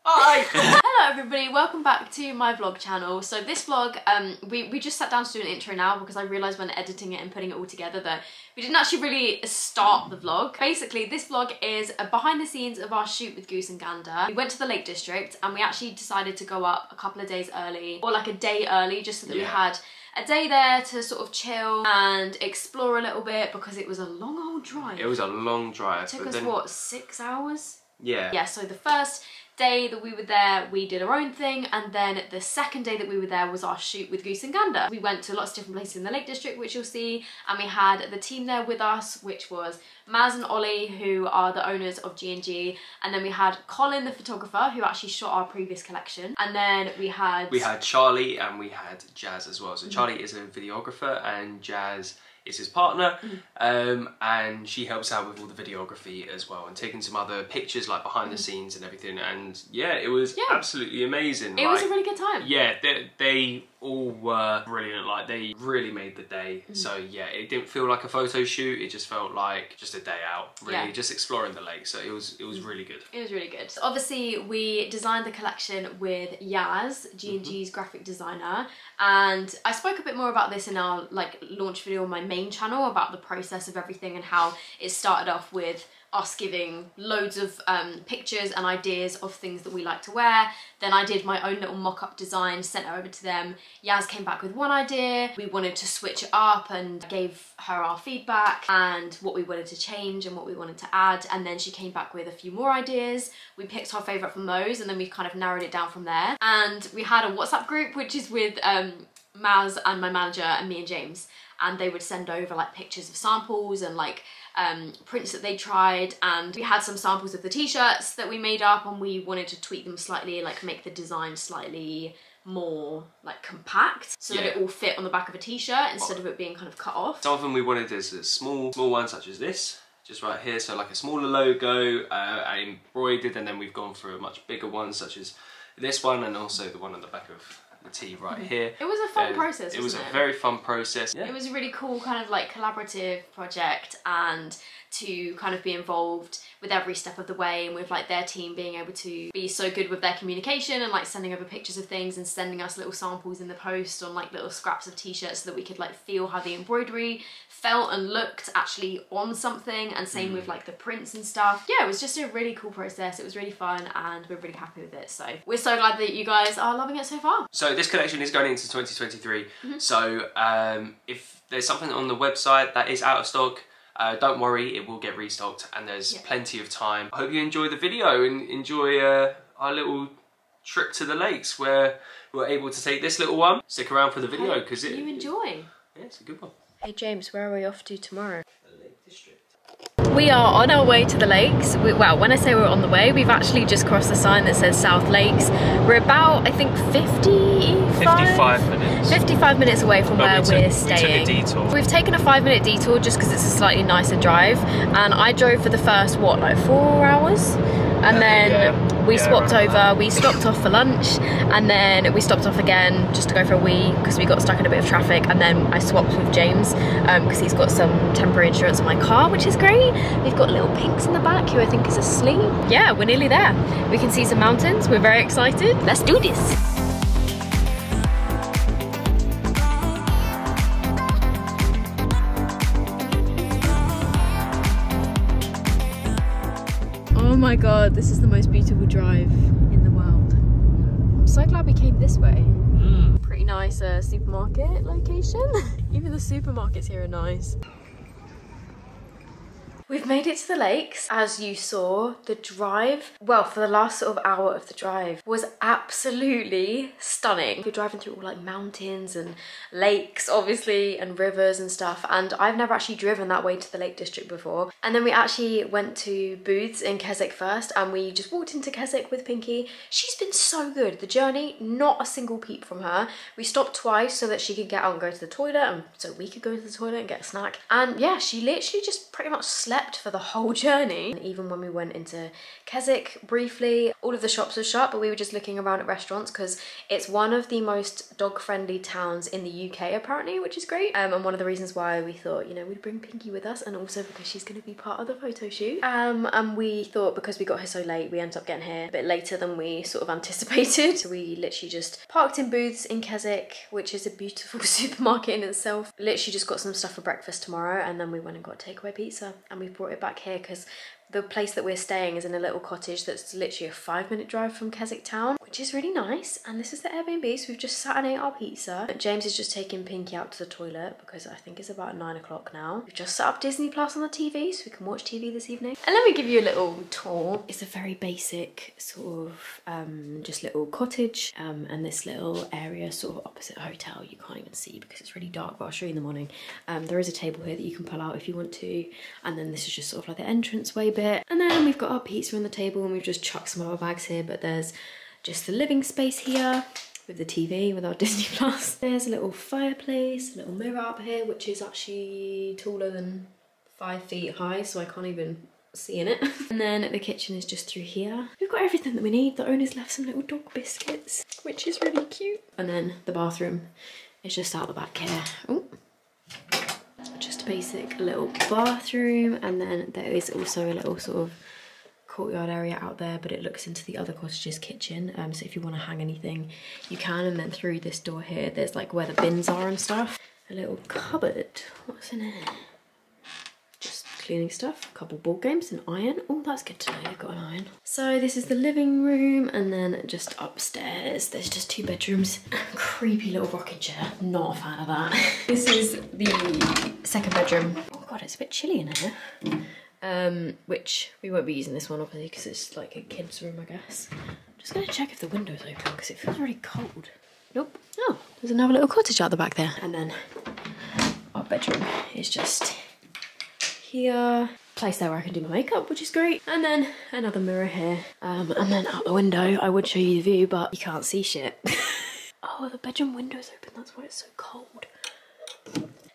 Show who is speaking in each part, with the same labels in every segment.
Speaker 1: Hi!
Speaker 2: Hello everybody, welcome back to my vlog channel. So this vlog, we just sat down to do an intro now because I realised when editing it and putting it all together that we didn't actually really start the vlog. Basically, this vlog is a behind the scenes of our shoot with Goose and Gander. We went to the Lake District and we actually decided to go up a couple of days early, or like a day early, just so that we had a day there to sort of chill and explore a little bit because it was a long old drive.
Speaker 1: It was a long drive.
Speaker 2: It took us, what, 6 hours?
Speaker 1: Yeah.
Speaker 2: Yeah, so the first day that we were there, we did our own thing, and then the second day that we were there was our shoot with Goose and Gander. We went to lots of different places in the Lake District, which you'll see, and we had the team there with us, which was Maz and Ollie, who are the owners of G&G, and then we had Colin, the photographer, who actually shot our previous collection, and then we had
Speaker 1: Charlie and we had Jazz as well. So Charlie is a videographer and Jazz is his partner, and she helps out with all the videography as well and taking some other pictures like behind the scenes and everything. And yeah, it was absolutely amazing.
Speaker 2: It was a really good time.
Speaker 1: Yeah, they all were brilliant. Like, they really made the day. So yeah, it didn't feel like a photo shoot. It just felt like just a day out, really, just exploring the lake. So it was really good. It was really good.
Speaker 2: So obviously, we designed the collection with Yaz, G&G's graphic designer, and I spoke a bit more about this in our launch video on my main channel about the process of everything and how it started off with us giving loads of pictures and ideas of things that we like to wear. Then I did my own little mock-up design, sent it over to them. Yaz came back with one idea. We wanted to switch it up and gave her our feedback and what we wanted to change and what we wanted to add. And then she came back with a few more ideas. We picked our favourite from those, and then we kind of narrowed it down from there. And we had a WhatsApp group, which is with Maz and my manager and me and James. And they would send over like pictures of samples and like prints that they tried, and we had some samples of the t-shirts that we made up, and we wanted to tweak them slightly, like make the design slightly more like compact so that it all fit on the back of a t-shirt instead of it being kind of cut off.
Speaker 1: Some of them we wanted as a small one, such as this, just right here, so like a smaller logo, embroidered, and then we've gone for a much bigger one such as this one, and also the one on the back of the tee right here.
Speaker 2: It was a fun process,
Speaker 1: It was a very fun process.
Speaker 2: It was a really cool kind of like collaborative project, and to kind of be involved with every step of the way, and with like their team being able to be so good with their communication and like sending over pictures of things and sending us little samples in the post on like little scraps of t-shirts so that we could like feel how the embroidery felt and looked actually on something, and same with like the prints and stuff. Yeah, it was just a really cool process. It was really fun and we're really happy with it. So we're so glad that you guys are loving it so far.
Speaker 1: So this collection is going into 2023. So if there's something on the website that is out of stock, don't worry, it will get restocked, and there's plenty of time. I hope you enjoy the video and enjoy our little trip to the lakes where we're able to take this little one. Stick around for the video because you
Speaker 2: enjoy.
Speaker 1: Yeah, it's a good one.
Speaker 2: Hey James, where are we off to tomorrow?
Speaker 1: The Lake District.
Speaker 2: We are on our way to the lakes. Well, when I say we're on the way, we've actually just crossed the sign that says South Lakes. We're about, I think, 55 minutes away from where we're staying.
Speaker 1: We took a detour.
Speaker 2: We've taken a 5-minute detour just because it's a slightly nicer drive, and I drove for the first, what, like 4 hours? And then we swapped over, we stopped off for lunch, and then we stopped off again just to go for a wee because we got stuck in a bit of traffic, and then I swapped with James because he's got some temporary insurance on my car, which is great. We've got little Pinks in the back who I think is asleep. Yeah, we're nearly there. We can see some mountains, we're very excited. Let's do this. Oh my god, this is the most beautiful drive in the world. I'm so glad we came this way. Pretty nice supermarket location. Even the supermarkets here are nice. We've made it to the lakes. As you saw, the drive, well, for the last sort of hour of the drive, was absolutely stunning. We're driving through all like mountains and lakes, obviously, and rivers and stuff. And I've never actually driven that way to the Lake District before. And then we actually went to Booths in Keswick first, and we just walked into Keswick with Pinky. She's been so good. The journey, not a single peep from her. We stopped twice so that she could get out and go to the toilet, and so we could go to the toilet and get a snack. And yeah, she literally just pretty much slept slept for the whole journey. And even when we went into Keswick briefly, all of the shops were shut, but we were just looking around at restaurants because it's one of the most dog-friendly towns in the UK apparently, which is great. And one of the reasons why we thought, you know, we'd bring Pinky with us, and also because she's going to be part of the photo shoot. And we thought because we got here so late, we ended up getting here a bit later than we sort of anticipated. So we literally just parked in booths in Keswick, which is a beautiful supermarket in itself. Literally just got some stuff for breakfast tomorrow, and then we went and got takeaway pizza, and we brought it back here because the place that we're staying is in a little cottage that's literally a 5-minute drive from Keswick town, which is really nice. And this is the Airbnb, so we've just sat and ate our pizza. James is just taking Pinky out to the toilet because I think it's about 9 o'clock now. We've just set up Disney Plus on the TV so we can watch TV this evening. And let me give you a little tour. It's a very basic sort of just little cottage, and this little area sort of opposite a hotel. You can't even see because it's really dark, but I'll show you in the morning. There is a table here that you can pull out if you want to, and then this is just sort of like the entranceway bit. And then we've got our pizza on the table, and we've just chucked some of our bags here, but there's just the living space here with the TV, with our Disney Plus. There's a little fireplace, a little mirror up here, which is actually taller than 5 feet high, so I can't even see in it. And then the kitchen is just through here. We've got everything that we need. The owner's left some little dog biscuits, which is really cute. And then the bathroom is just out the back here. Ooh. Just a basic little bathroom, and then there is also a little sort of courtyard area out there, but it looks into the other cottage's kitchen, so if you want to hang anything you can. And then through this door here there's like where the bins are and stuff. A little cupboard. What's in here? Just cleaning stuff, a couple board games, an iron. Oh, that's good to know you've got an iron. So this is the living room, and then just upstairs there's just 2 bedrooms. Creepy little rocking chair, not a fan of that. This is the 2nd bedroom. Oh god, it's a bit chilly in here. Which we won't be using this one obviously because it's like a kid's room, I guess. Just gonna check if the window's open because it feels really cold. Nope. Oh, there's another little cottage out the back there. And then our bedroom is just here. Place there where I can do my makeup, which is great. And then another mirror here. And then out the window, I would show you the view, but you can't see shit. Oh, the bedroom window's open, that's why it's so cold.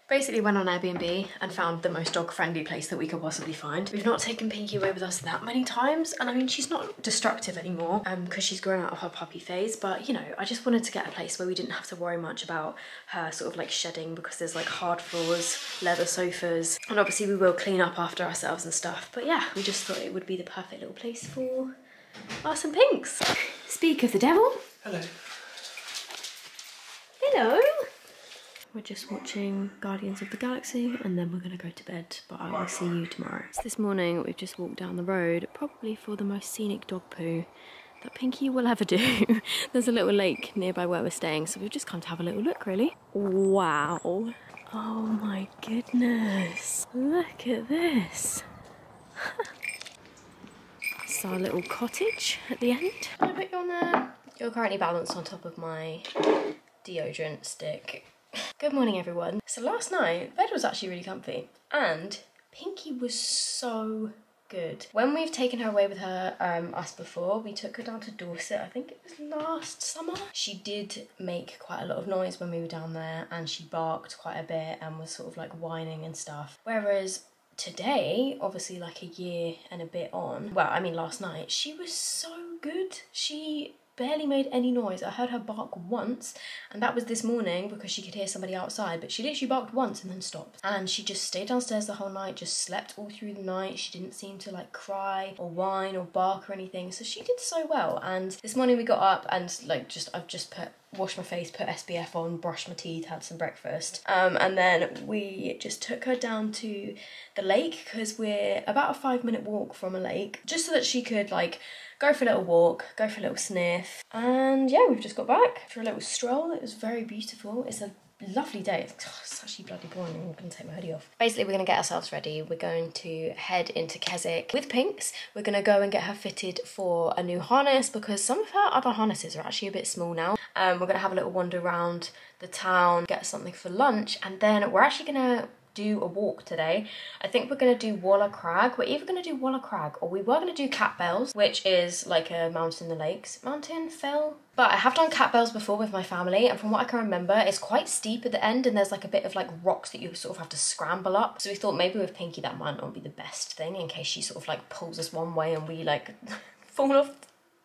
Speaker 2: Basically went on Airbnb and found the most dog-friendly place that we could possibly find. We've not taken Pinky away with us that many times, and I mean, she's not destructive anymore because she's grown out of her puppy phase, but you know, I just wanted to get a place where we didn't have to worry much about her sort of like shedding, because there's like hard floors, leather sofas, and obviously we will clean up after ourselves and stuff. But yeah, we just thought it would be the perfect little place for us and Pinks. Speak of the devil.
Speaker 1: Hello.
Speaker 2: Hello. We're just watching Guardians of the Galaxy, and then we're gonna go to bed, but I will see you tomorrow. So this morning we've just walked down the road, probably for the most scenic dog poo that Pinky will ever do. There's a little lake nearby where we're staying, so we've just come to have a little look, really. Wow. Oh my goodness. Look at this. It's our little cottage at the end. Can I put you on there? You're currently balanced on top of my deodorant stick. Good morning, everyone. So last night, bed was actually really comfy, and Pinky was so good. When we've taken her away with her, us before, we took her down to Dorset, I think it was last summer. She did make quite a lot of noise when we were down there, and she barked quite a bit and was sort of like whining and stuff. Whereas today, obviously like a year and a bit on, well, I mean last night, she was so good. She barely made any noise. I heard her bark once, and that was this morning because she could hear somebody outside, but she literally barked once and then stopped. And she just stayed downstairs the whole night, just slept all through the night. She didn't seem to like cry or whine or bark or anything, so she did so well. And this morning we got up and like I've just washed my face, put SPF on, brushed my teeth, had some breakfast, and then we just took her down to the lake because we're about a 5-minute walk from a lake, just so that she could like go for a little walk, go for a little sniff. And yeah, we've just got back for a little stroll. It was very beautiful. It's a lovely day. It's actually bloody boring. I'm going to take my hoodie off. Basically, we're going to get ourselves ready. We're going to head into Keswick with Pinks. We're going to go and get her fitted for a new harness because some of her other harnesses are actually a bit small now. We're going to have a little wander around the town, get something for lunch, and then we're actually going to do a walk today. I think we're gonna do Waller Crag. We're either gonna do Waller Crag or we were gonna do Cat Bells, which is like a mountain in the lakes. Mountain, fell. But I have done Cat Bells before with my family, and from what I can remember, it's quite steep at the end and there's like a bit of like rocks that you sort of have to scramble up. So we thought maybe with Pinky that might not be the best thing in case she sort of like pulls us one way and we like fall off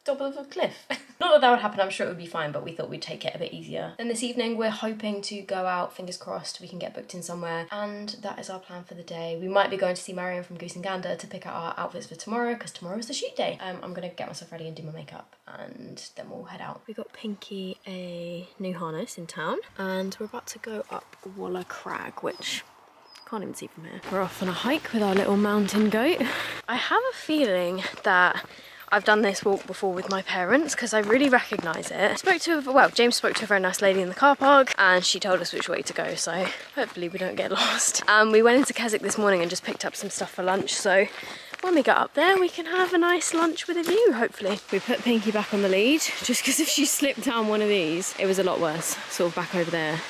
Speaker 2: top of a cliff. Not that would happen, I'm sure it would be fine, but we thought we'd take it a bit easier. Then this evening we're hoping to go out, fingers crossed we can get booked in somewhere, and that is our plan for the day. We might be going to see Marion from Goose and Gander to pick out our outfits for tomorrow, because tomorrow is the shoot day. I'm gonna get myself ready and do my makeup, and then we'll head out. We got Pinky a new harness in town, and we're about to go up Waller Crag, which can't even see from here. We're off on a hike with our little mountain goat. I have a feeling that I've done this walk before with my parents because I really recognise it. James spoke to a very nice lady in the car park and she told us which way to go, so hopefully we don't get lost. We went into Keswick this morning and just picked up some stuff for lunch, so when we get up there we can have a nice lunch with a view, hopefully. We put Pinky back on the lead just because if she slipped down one of these, it was a lot worse, sort of back over there.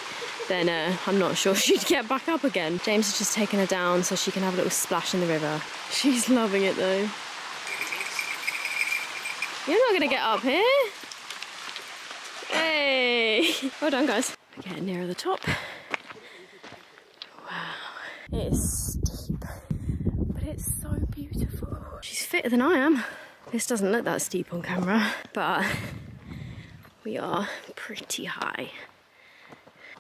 Speaker 2: Then I'm not sure she'd get back up again. James has just taken her down so she can have a little splash in the river. She's loving it though. You're not gonna get up here. Hey! Well done, guys. We're getting nearer the top. Wow. It is steep, but it's so beautiful. She's fitter than I am. This doesn't look that steep on camera, but we are pretty high.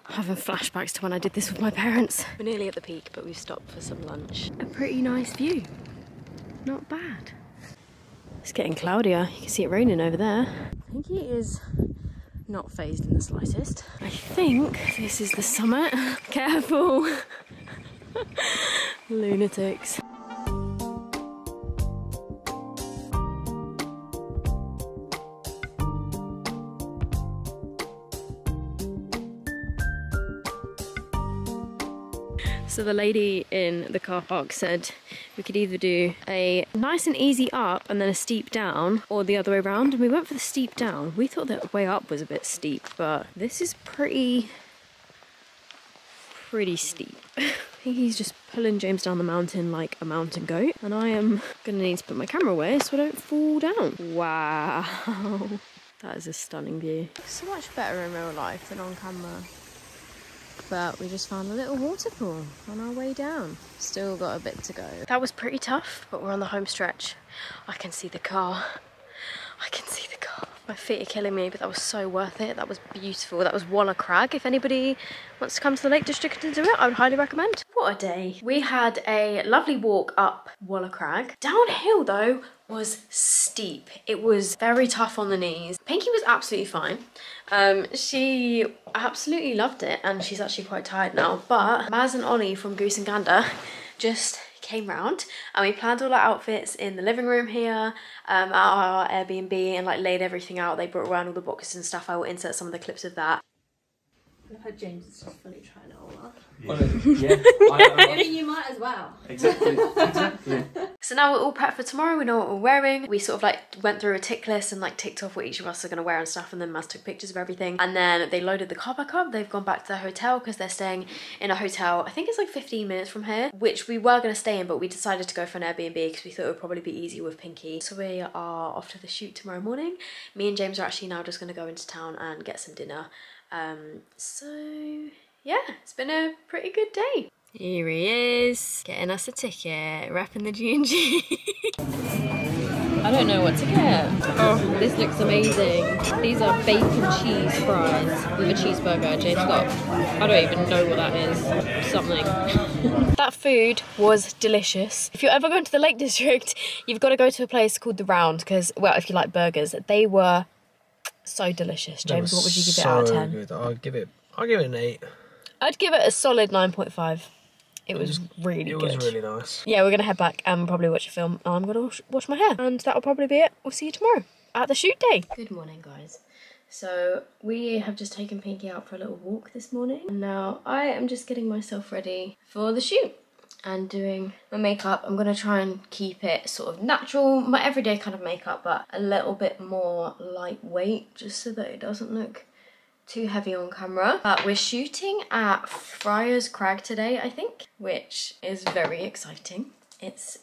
Speaker 2: Having flashbacks to when I did this with my parents. We're nearly at the peak, but we've stopped for some lunch. A pretty nice view. Not bad. It's getting cloudier. You can see it raining over there. Pinky is not phased in the slightest. I think this is the summit. Careful. Lunatics. So the lady in the car park said we could either do a nice and easy up and then a steep down, or the other way around, and we went for the steep down. We thought the way up was a bit steep, but this is pretty steep. I think he's just pulling James down the mountain like a mountain goat, and I am gonna need to put my camera away so I don't fall down. Wow, that is a stunning view. So much better in real life than on camera. But we just found a little waterfall on our way down. Still got a bit to go. That was pretty tough, but we're on the home stretch. I can see the car. I can see the car. My feet are killing me, but that was so worth it. That was beautiful. That was Waller Crag. If anybody wants to come to the Lake District and do it, I would highly recommend. What a day. We had a lovely walk up Waller Crag. Downhill though was steep. It was very tough on the knees. Pinky was absolutely fine. She absolutely loved it, and she's actually quite tired now, but Maz and Ollie from Goose and Gander just came round and we planned all our outfits in the living room here at our Airbnb and like laid everything out. They brought around all the boxes and stuff. I will insert some of the clips of that. I've had James is just fully trying it all on.
Speaker 1: Yeah.
Speaker 2: I mean, you might as well.
Speaker 1: Exactly.
Speaker 2: So now we're all prepped for tomorrow. We know what we're wearing. We sort of like went through a tick list and like ticked off what each of us are going to wear and stuff, and then Maz took pictures of everything, and then they loaded the car back up. They've gone back to their hotel because they're staying in a hotel, I think it's like 15 minutes from here, which we were going to stay in, but we decided to go for an Airbnb because we thought it would probably be easier with Pinky. So we are off to the shoot tomorrow morning. Me and James are actually now just going to go into town and get some dinner. So yeah, it's been a pretty good day. Here he is, getting us a ticket, repping the G&G. I don't know what to get. Oh, this looks amazing. These are bacon cheese fries with a cheeseburger. James got, I don't even know what that is. Something. That food was delicious. If you're ever going to the Lake District, you've got to go to a place called The Round, because, well, if you like burgers, they were so delicious. James, what would you give it out of 10?
Speaker 3: Good. I'll give it an 8.
Speaker 2: I'd give it a solid 9.5. It was really good.
Speaker 3: It was really nice.
Speaker 2: Yeah, we're going to head back and probably watch a film. I'm going to wash my hair. And that'll probably be it. We'll see you tomorrow at the shoot day. Good morning, guys. So we have just taken Pinky out for a little walk this morning. And now I am just getting myself ready for the shoot and doing my makeup. I'm going to try and keep it sort of natural, my everyday kind of makeup, but a little bit more lightweight, just so that it doesn't look too heavy on camera. But we're shooting at Friars Crag today, I think, which is very exciting. There's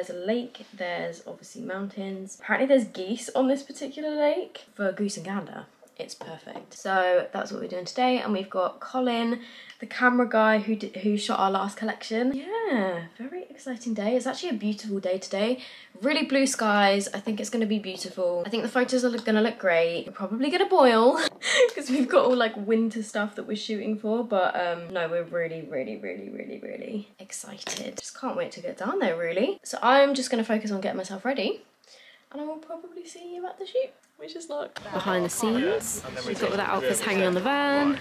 Speaker 2: a lake, there's obviously mountains. Apparently there's geese on this particular lake. For Goose and Gander, it's perfect. So that's what we're doing today, and we've got Colin, the camera guy who shot our last collection. Yeah, very exciting day. It's actually a beautiful day today. Really blue skies. I think it's gonna be beautiful. I think the photos are gonna look great. We're probably gonna boil because we've got all like winter stuff that we're shooting for, but no, we're really excited. Just can't wait to get down there, really. So I'm just gonna focus on getting myself ready, and I will probably see you at the shoot. Which is like behind the scenes. We've got all the outfits hanging on the van.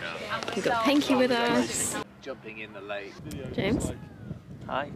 Speaker 2: We've got Pinky with us.
Speaker 1: Jumping in the lake.
Speaker 2: James.
Speaker 1: Hi.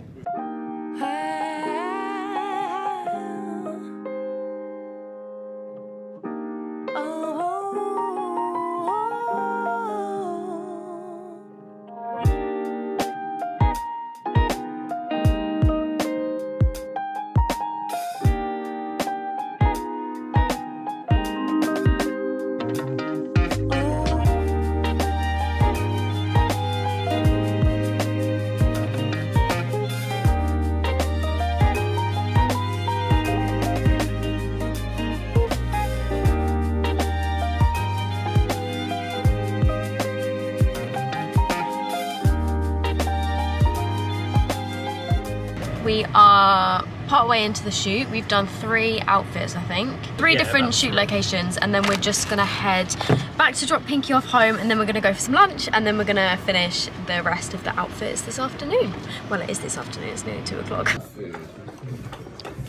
Speaker 2: We are part way into the shoot. We've done 3 outfits, I think. 3 different shoot locations, and then we're just gonna head back to drop Pinky off home, and then we're gonna go for some lunch, and then we're gonna finish the rest of the outfits this afternoon. Well, it is this afternoon, it's nearly 2 o'clock.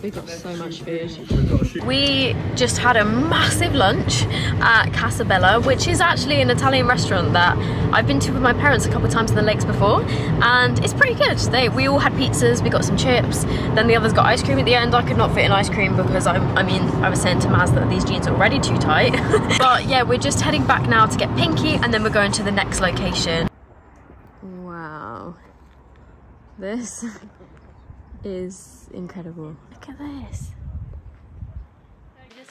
Speaker 2: We've got so much food. We just had a massive lunch at Casabella, which is actually an Italian restaurant that I've been to with my parents a couple of times in the lakes before, and it's pretty good. We all had pizzas, we got some chips, then the others got ice cream at the end. I could not fit in ice cream because I was saying to Maz that these jeans are already too tight. But yeah, we're just heading back now to get Pinky, and then we're going to the next location. Wow. This is incredible. Look at this.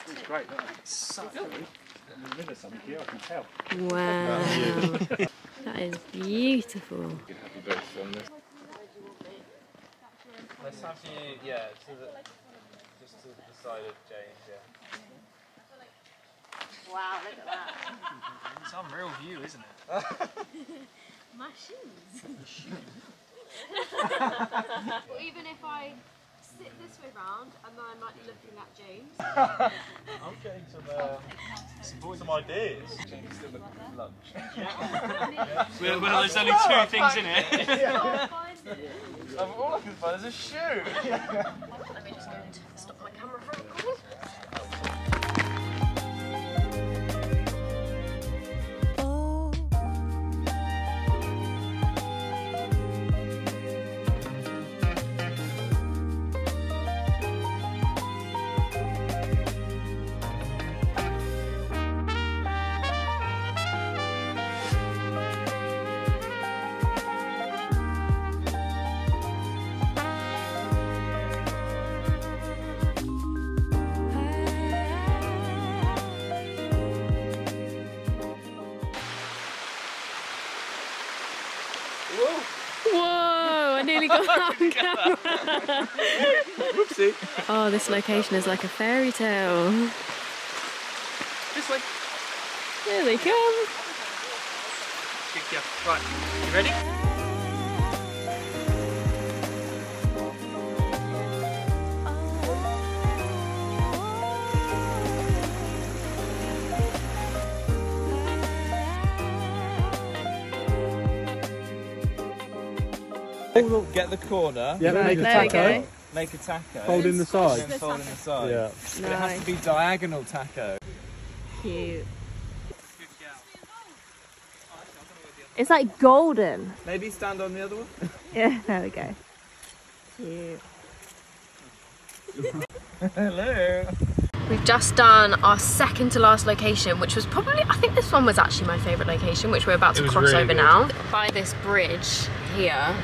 Speaker 4: It's great, isn't it? It's so good. I can tell.
Speaker 2: Wow. That is beautiful.
Speaker 4: You can have you both on this.
Speaker 1: Let's have you, yeah, just to the side of James, yeah.
Speaker 2: Wow, look at that.
Speaker 1: It's an unreal view, isn't it?
Speaker 2: My shoes. Or even if I sit this way round and then I might be looking at James.
Speaker 4: I'm getting some ideas. James still looking for lunch.
Speaker 1: Well, there's only 2 things in it.
Speaker 4: All I can find is a shoe.
Speaker 2: Let me just go and stop my camera for a second. Whoa, I nearly got that on camera.
Speaker 4: Whoopsie.
Speaker 2: Oh, this location is like a fairy tale.
Speaker 1: This way.
Speaker 2: There they come.
Speaker 1: Right, you ready?
Speaker 4: Get the corner.
Speaker 3: Yeah, make a taco.
Speaker 4: Make a taco.
Speaker 3: Fold in the side.
Speaker 4: Then fold in the side.
Speaker 3: Yeah.
Speaker 4: But it has to be diagonal taco.
Speaker 2: Cute. It's like golden.
Speaker 4: Maybe stand on the other one.
Speaker 2: Yeah, there we go. Cute.
Speaker 4: Hello.
Speaker 2: We've just done our second to last location, which was probably, I think this one was actually my favourite location, which we're about to cross over now. By this bridge here,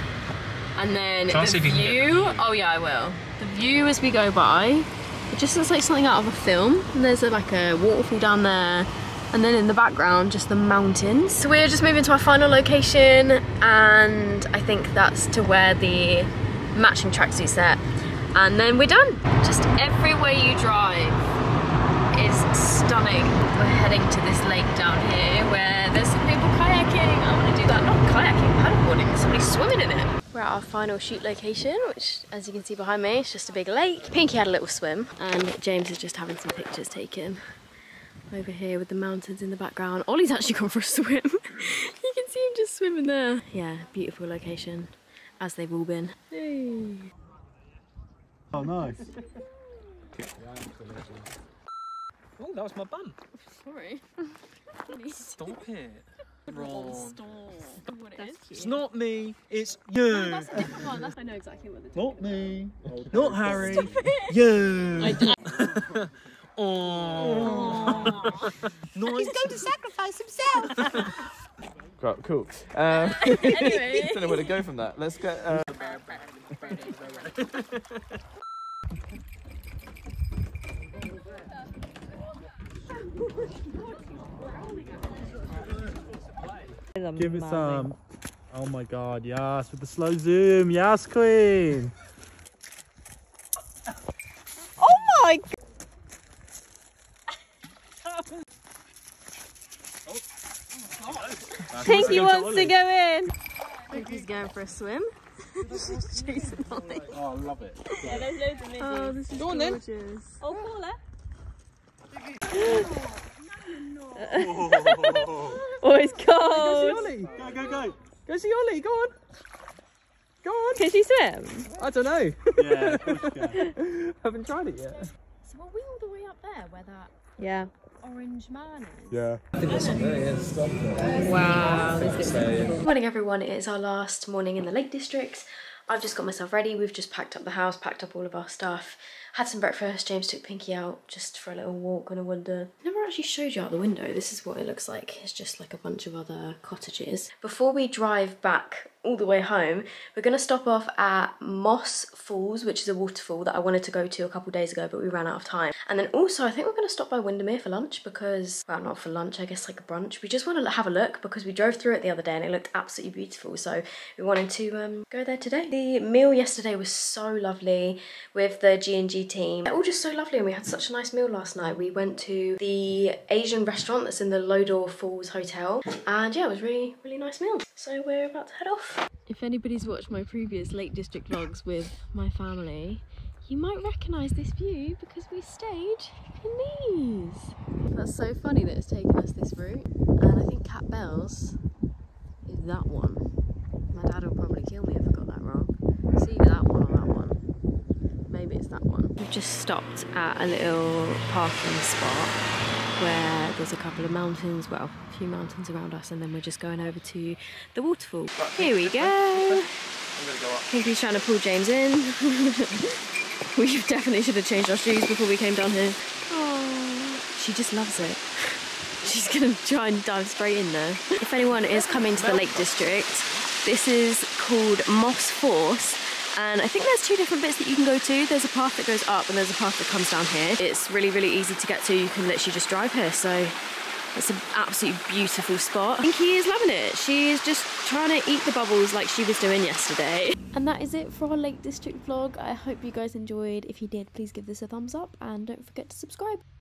Speaker 2: and then the view, oh yeah I will. The view as we go by, it just looks like something out of a film. And there's like a waterfall down there, And then in the background, just the mountains. So we're just moving to our final location, and I think that's to wear the matching tracksuit set. And then we're done. Just everywhere you drive is stunning. We're heading to this lake down here where there's some people kayaking. I want to do that. Not kayaking, paddleboarding. There's somebody swimming in it. We're at our final shoot location, which, as you can see behind me, is just a big lake. Pinky had a little swim, and James is just having some pictures taken over here with the mountains in the background. Ollie's actually gone for a swim. You can see him just swimming there. Yeah, beautiful location, as they've all been. Hey.
Speaker 4: Oh, nice. Oh, that was my bum.
Speaker 2: Sorry.
Speaker 4: Stop it.
Speaker 2: Stop. What it is?
Speaker 4: It's not me, it's you.
Speaker 2: No, that's a different one. I know exactly what the
Speaker 4: Not me. Not Harry. You.
Speaker 2: Oh.
Speaker 4: Nice.
Speaker 5: He's going to sacrifice himself.
Speaker 4: Right, cool.
Speaker 2: Anyway.
Speaker 4: Don't know where to go from that. Let's get. Give it some. Oh my god, yes, with the slow zoom. Yes, queen.
Speaker 5: Oh my god. Pinky wants to go in.
Speaker 2: Pinky's going for a swim. She's chasing Ollie.
Speaker 4: Oh, I love it.
Speaker 5: Yeah, there's loads of midges.
Speaker 2: Oh, this is
Speaker 5: Go on
Speaker 2: gorgeous.
Speaker 5: then. Oh, call her. Oh, it's
Speaker 4: Go
Speaker 5: cold.
Speaker 4: see Ollie. Go, go, go. Go see Ollie. Go on. Go on.
Speaker 5: Can she swim?
Speaker 4: I don't know. Yeah, of course you can. Haven't tried it yet.
Speaker 2: So are we all the way up there where that
Speaker 5: Yeah.
Speaker 2: orange man is?
Speaker 4: Yeah. I think it's something, yeah.
Speaker 5: Wow.
Speaker 2: Good morning everyone, it is our last morning in the Lake District. I've just got myself ready, we've just packed up the house, packed up all of our stuff, had some breakfast. James took Pinky out just for a little walk on a wonder. I never actually showed you out the window. This is what it looks like. It's just like a bunch of other cottages. Before we drive back all the way home, we're going to stop off at Moss Falls, which is a waterfall that I wanted to go to a couple days ago, but we ran out of time. And then also I think we're going to stop by Windermere for lunch because, well, not for lunch, I guess like a brunch. We just want to have a look because we drove through it the other day and it looked absolutely beautiful, so we wanted to go there today. The meal yesterday was so lovely with the G&G team. They're all just so lovely, and we had such a nice meal last night. We went to the Asian restaurant that's in the Lodore Falls Hotel, and yeah, it was really, really nice meal. So we're about to head off. If anybody's watched my previous Lake District vlogs with my family, you might recognise this view because we stayed in these. That's so funny that it's taken us this route, and I think Cat Bells is that one. My dad will probably kill me if I got that wrong. It's either that one or that one. Maybe it's that one. We've just stopped at a little parking spot where there's a couple of mountains, well, a few mountains around us, and then we're just going over to the waterfall. Here we go. Pinky's trying to pull James in. We definitely should have changed our shoes before we came down here. Oh, she just loves it. She's gonna try and dive straight in there. If anyone is coming to the Lake District, this is called Moss Falls, and I think there's two different bits that you can go to. There's a path that goes up and there's a path that comes down here. It's really, really easy to get to. You can literally just drive here, so it's an absolutely beautiful spot. Pinky is loving it. She is just trying to eat the bubbles like she was doing yesterday. And that is it for our Lake District vlog. I hope you guys enjoyed. If you did, please give this a thumbs up and don't forget to subscribe.